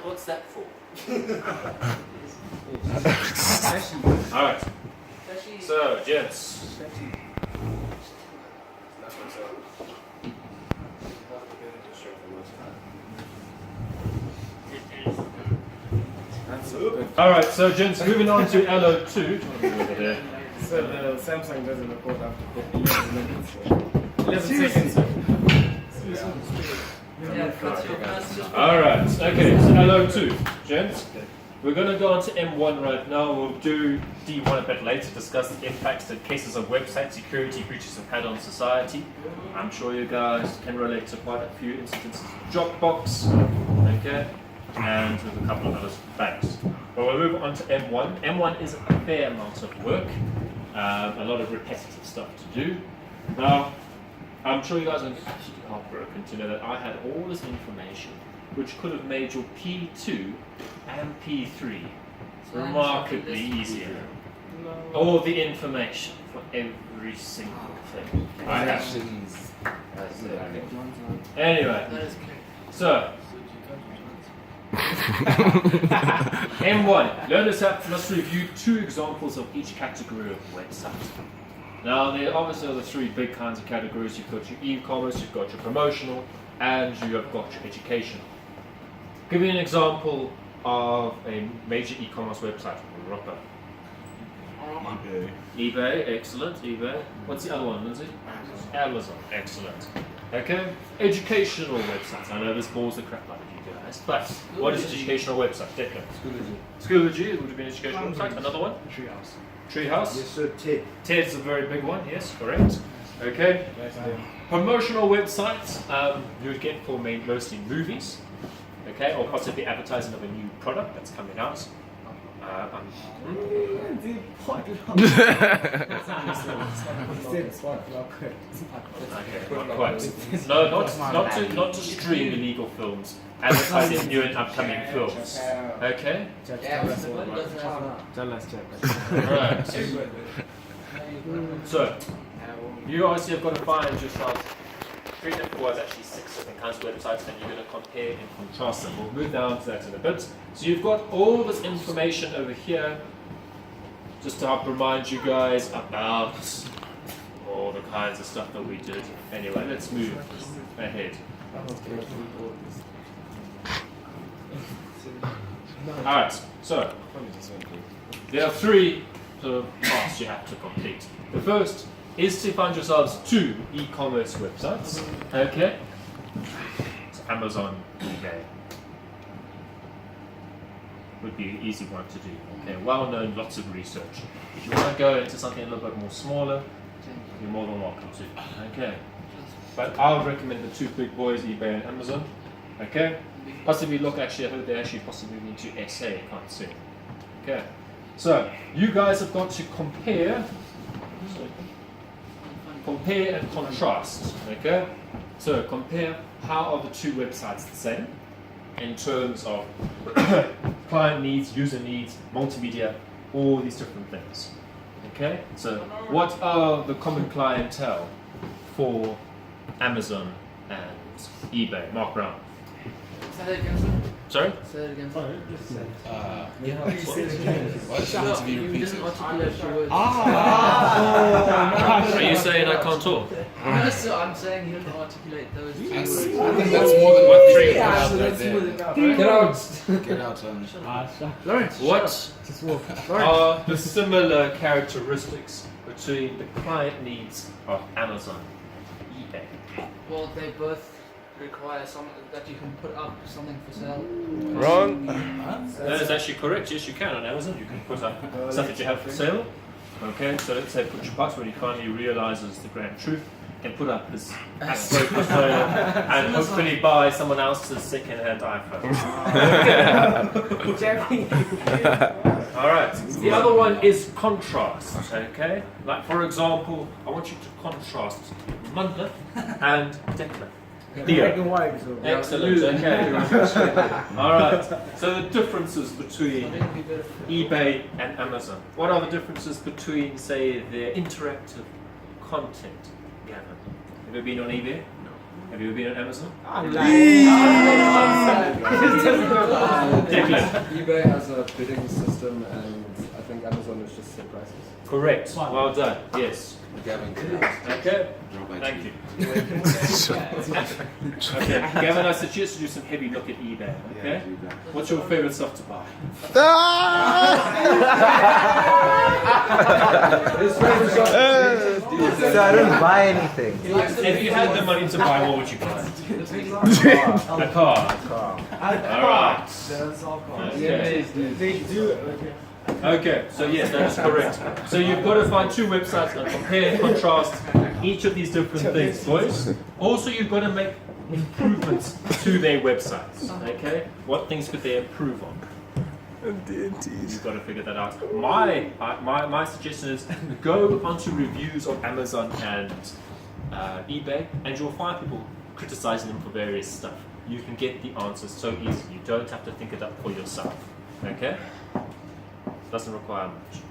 What's that for? Alright. So, gents. Alright, so gents, moving on to LO2. So the Samsung doesn't report after 11 minutes. 11 seconds. Alright, okay, so LO2, gents. We're going to go on to M1 right now. We'll do D1 a bit later, discuss the impacts that cases of website security breaches have had on society. I'm sure you guys can relate to quite a few instances of Dropbox, okay, and with a couple of other banks. But we'll move on to M1. M1 is a fair amount of work, a lot of repetitive stuff to do. Now, I'm sure you guys are absolutely heartbroken to know that I had all this information which could have made your P2 and P3 remarkably easier. All the information for every single thing. I have. Anyway, so M1, learners must review 2 examples of each category of website. Now, there obviously are the 3 big kinds of categories. You've got your e-commerce, you've got your promotional, and you have got your educational. Give me an example of a major e-commerce website. Roper. eBay, excellent. eBay. What's the other one, Lindsay? Amazon, excellent. Okay, educational websites. I know this bores the crap out of you guys, but what is an educational website? Declan. Schoology would be an educational website. Another one? Treehouse. Treehouse? Yes, sir, Ted. TED's a very big one, yes, correct. Okay. Promotional websites, you would get for mostly movies, okay, or possibly advertising of a new product that's coming out. Okay, not quite. No, not to stream illegal films, advertising new and upcoming films. Okay? Right. So, you obviously have got to find yourselves 3 different words, actually 6 different kinds of websites, and you're going to compare and contrast them. We'll move down to that in a bit. So you've got all this information over here, just to help remind you guys about all the kinds of stuff that we did. Anyway, let's move ahead. Alright, so there are 3 sort of tasks you have to complete. The first is to find yourselves 2 e-commerce websites. Okay? So Amazon, eBay would be an easy one to do. Okay, well known, lots of research. If you want to go into something a little bit more smaller, you're more than welcome to. Okay. But I would recommend the 2 big boys, eBay and Amazon. Okay? Possibly look, actually, I heard they actually possibly move into SA quite soon. Okay. So, you guys have got to compare and contrast, okay? So compare, how are the 2 websites the same in terms of client needs, user needs, multimedia, all these different things, okay? So what are the common clientele for Amazon and eBay? Mark Brown. Say that again, sir. Sorry? Say that again. What? You didn't articulate your words. Are you saying I can't talk? No, sir, I'm saying you didn't articulate those 2 I words. think that's more than what 3 Get out. Get out, Lawrence, What Just walk. are the similar characteristics between the client needs of Amazon and eBay? well, they both require that you can put up something for sale. Wrong. That is actually correct. Yes, you can on Amazon. You can put up stuff that you have for sale. Okay, so let's say Butcher Bucks, when he finally realizes the grand truth, can put up his Astro for sale and hopefully buy someone else's second-hand iPhone. All right. The other one is contrast. Okay, like for example, I want you to contrast Munda and Declan. Black and white. So. Excellent, okay. Alright, so the differences between eBay and Amazon. What are the differences between, say, their interactive content? Gavin, have you been on eBay? No. Have you been on Amazon? eBay has a bidding system, and I think Amazon is just set prices. Correct. Well done. Yes. Gavin, Okay. Thank you. Okay. Gavin, I suggest you do some heavy look at eBay. Okay. What's your favorite stuff to buy? So I don't buy anything. If you had the money to buy, what would you buy? A car. Alright. Okay. They do. Okay, so yes, that is correct. So you've got to find two websites and compare and contrast each of these different things, boys. Also, you've got to make improvements to their websites. Okay, what things could they improve on? You've got to figure that out. My suggestion is go onto reviews on Amazon and eBay, and you'll find people criticizing them for various stuff. You can get the answers so easy. You don't have to think it up for yourself. Okay. Doesn't require much.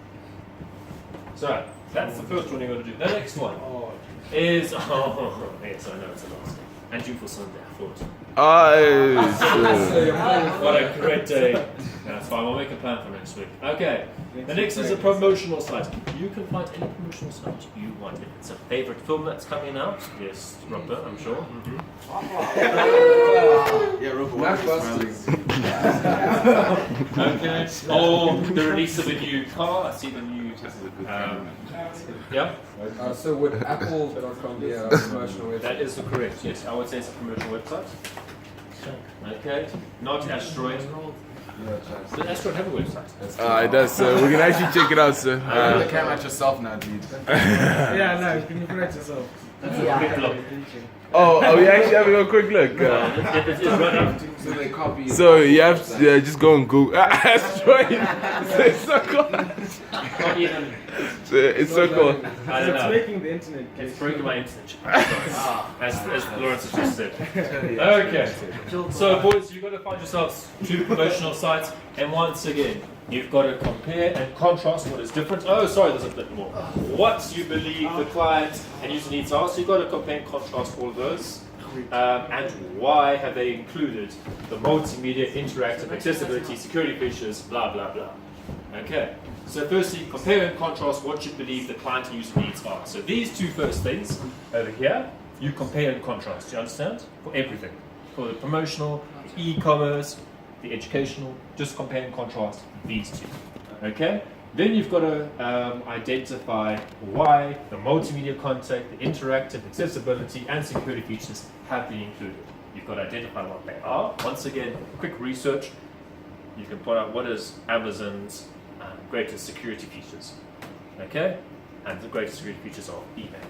So that's the first one you're going to do. The next one is yes, I know it's a lot. And you for Sunday, I thought. What a great day. That's fine. We'll make a plan for next week. Okay. The next is a promotional site. You can find any promotional site you want. If it's a favorite film that's coming out, yes, Robert, I'm sure. Yeah, Robert. Okay. Or the release of a new car. I see the new. Yeah. So would Apple.com be a promotional website? That is the correct. Yes, I would say it's a promotional website. Okay. Not Asteroid. Does Asteroid have a website? It does, sir. We can actually check it out, sir. You the camera at yourself now, dude. Yeah, no, can you correct yourself? That's a quick look. Are we actually having a quick look? So they copy. So you have to just go and Google. Asteroid. It's so cool. Not even. It's so cool. I don't It's know. making the internet. It's breaking my internet. As Lawrence has just said. Okay. So boys, you've got to find yourselves two promotional sites, and once again, you've got to compare and contrast what is different. Oh, sorry, there's a bit more. What you believe the client and user needs are. So you've got to compare and contrast all of those. And why have they included the multimedia, interactive, accessibility, security features, blah, blah, blah. Okay. So firstly, compare and contrast what you believe the client and user needs are. So these two first things over here, you compare and contrast. Do you understand? For everything. For the promotional, the e-commerce, the educational, just compare and contrast these two. Okay? Then you've got to identify why the multimedia content, the interactive, accessibility, and security features have been included. You've got to identify what they are. Once again, quick research. You can point out what is Amazon's greatest security features. Okay? And the greatest security features of eBay.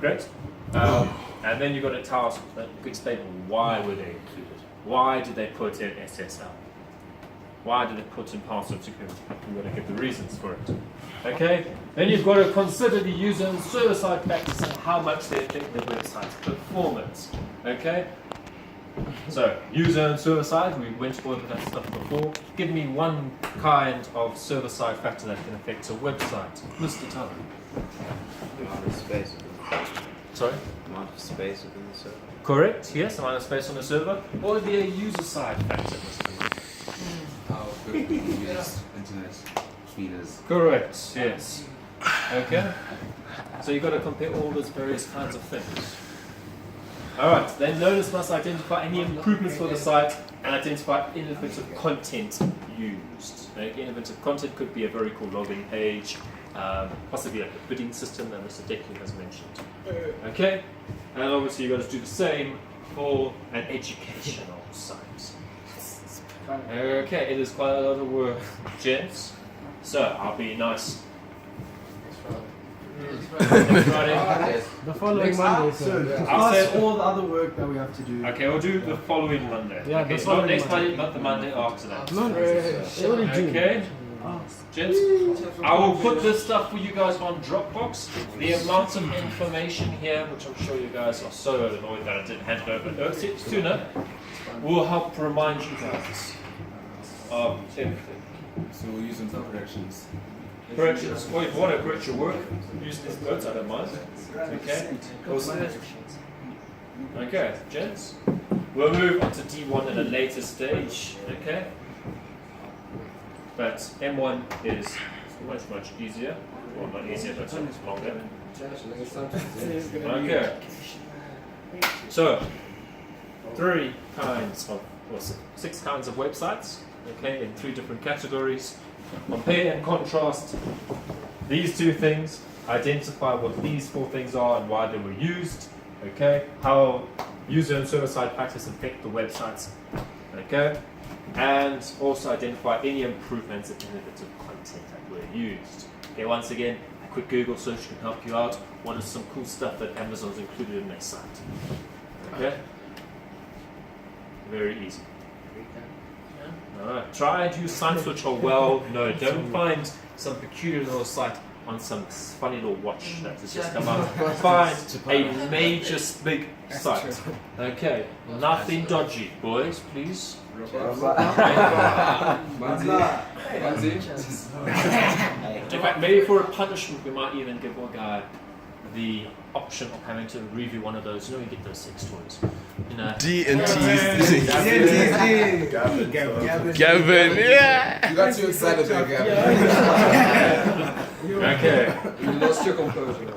Great? And then you've got to tell us, explain why were they included. Why did they put in SSL? Why did they put in password security? You've got to give the reasons for it. Okay? Then you've got to consider the user and server-side factors and how much they affect the website's performance. Okay? So, user and server-side, we went over that stuff before. Give me one kind of server-side factor that can affect a website. Mr. Tully. Amount of space. Sorry? Amount of space within the server. Correct, yes, amount of space on the server. What would be a user-side factor, Mr. Tully? How good we use internet feeders. Correct, yes. Okay. So you've got to compare all those various kinds of things. Alright, then Lotus must identify any improvements for the site and identify innovative content used. Okay, innovative content could be a very cool login page, possibly like a bidding system that Mr. Declan has mentioned. Okay, and obviously you've got to do the same for an educational site. Okay, it is quite a lot of work, gents. So I'll be nice. Next Friday. The following Monday, sir. I'll Plus say, all the other work that we have to do. okay, we'll do the following Monday. Yeah, okay, the so not following next Monday. Monday, but the Monday after that. No, Okay, gents, I will put this stuff for you guys on Dropbox. The amount of information here, which I'm sure you guys are so annoyed that I didn't hand it over sooner, will help remind you guys of everything. So we'll use them for corrections. Corrections. Well, if you want to correct your work, use these notes, I don't mind. Okay? Awesome. Okay, gents. We'll move on to D1 at a later stage. Okay? but M1 is much easier. Well, not easier, but longer. Okay. So, 6 kinds of websites, okay, in 3 different categories. Compare and contrast these 2 things, identify what these 4 things are and why they were used, okay, how user and server-side practice affect the websites, okay, and also identify any improvements and innovative content that were used. Okay, once again, a quick Google search can help you out. What is some cool stuff that Amazon's included in their site? Okay? Very easy. Alright, try and use sites which are well known. Don't find some peculiar little site on some funny little watch that has just come out. Find a major big site. Okay, nothing dodgy, boys, please. In fact, maybe for a punishment, we might even give one guy the option of having to review one of those. You know, you get those 6 toys. You know, D and T. Gavin. Gavin, yeah. You got too excited there, Gavin. okay. You lost your composure.